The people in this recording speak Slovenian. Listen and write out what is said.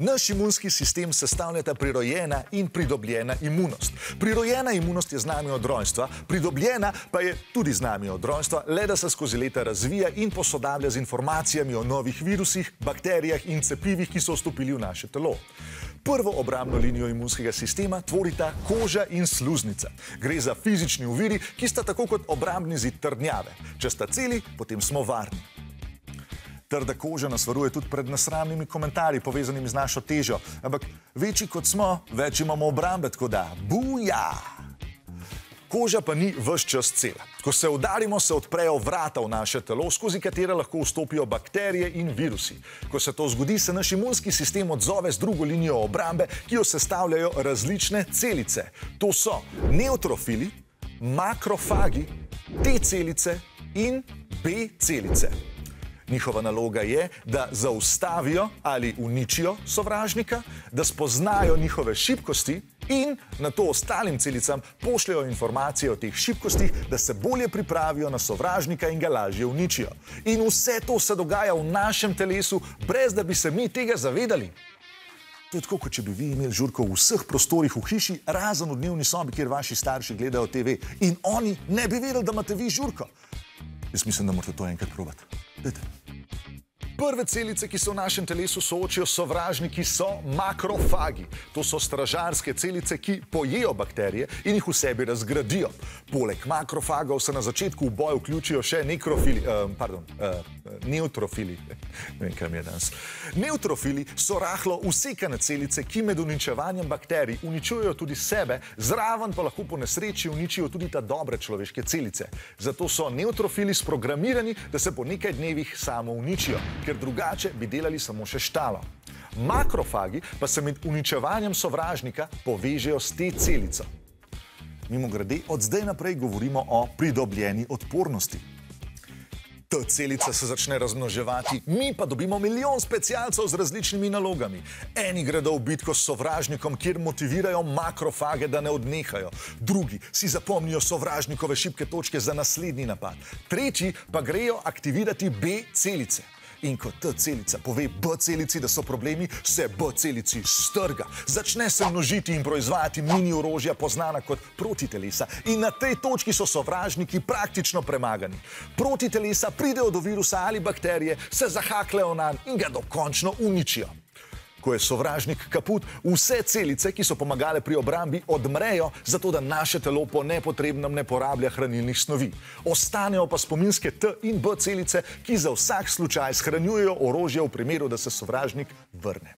Naš imunski sistem sestavljata prirojena in pridobljena imunost. Prirojena imunost je z nami od rojstva, pridobljena pa je tudi z nami od rojstva, le da se skozi leta razvija in posodablja z informacijami o novih virusih, bakterijah in cepivih, ki so vstopili v naše telo. Prvo obrambno linijo imunskega sistema tvorita koža in sluznica. Gre za fizični oviri, ki sta tako kot obrambni zid trdnjave. Če sta celi, potem smo varni. Trda koža nas varuje tudi pred nesramnimi komentarji, povezanimi z našo težo. Ampak večji kot smo, več imamo obrambe, tako da buja! Koža pa ni ves čas cela. Ko se udarimo, se odprejo vrata v naše telo, skozi katera lahko vstopijo bakterije in virusi. Ko se to zgodi, se naš imunski sistem odzove z drugo linijo obrambe, ki jo sestavljajo različne celice. To so nevtrofili, makrofagi, T celice in B celice. Njihova naloga je, da zaustavijo ali uničijo sovražnika, da spoznajo njihove šibkosti in nato ostalim celicam pošljajo informacije o teh šibkostih, da se bolje pripravijo na sovražnika in ga lažje uničijo. In vse to se dogaja v našem telesu, brez da bi se mi tega zavedali. To je tako, kot če bi vi imeli žurko v vseh prostorih v hiši, razen v dnevni sobi, kjer vaši starši gledajo TV. In oni ne bi vedeli, da imate vi žurko. Jaz mislim, da morate to enkrat probati. Dajte. Prve celice, ki se v našem telesu soočijo s sovražniki, so makrofagi. To so stražarske celice, ki pojejo bakterije in jih v sebi razgradijo. Poleg makrofagov se na začetku v boj vključijo še nevtrofili. Ne vem, kaj mi je danes. Nevtrofili so rahlo usekane celice, ki med uničevanjem bakterij uničujejo tudi sebe, zraven pa lahko po nesreči uničijo tudi ta dobre človeške celice. Zato so nevtrofili sprogramirani, da se po nekaj dnevih samo uničijo, ker drugače bi delali samo še štalo. Makrofagi pa se med uničevanjem sovražnika povežejo s T celico. Mimogrede, od zdaj naprej govorimo o pridobljeni odpornosti. T celica se začne razmnoževati, mi pa dobimo milijon specialcev z različnimi nalogami. Eni gredo v bitko s sovražnikom, kjer motivirajo makrofage, da ne odnehajo. Drugi si zapomnijo sovražnikove šibke točke za naslednji napad. Tretji pa grejo aktivirati B celice. In ko T celica pove B celici, da so problemi, se B celici strga. Začne se množiti in proizvajati mini orožja, poznana kot protitelesa. In na tej točki so sovražniki praktično premagani. Protitelesa pridejo do virusa ali bakterije, se zahakljajo nanj in ga dokončno uničijo. Ko je sovražnik kaput, vse celice, ki so pomagale pri obrambi, odmrejo, zato da naše telo po nepotrebnem ne porablja hranilnih snovi. Ostanejo pa spominske T in B celice, ki za vsak slučaj shranjujejo orožje v primeru, da se sovražnik vrne.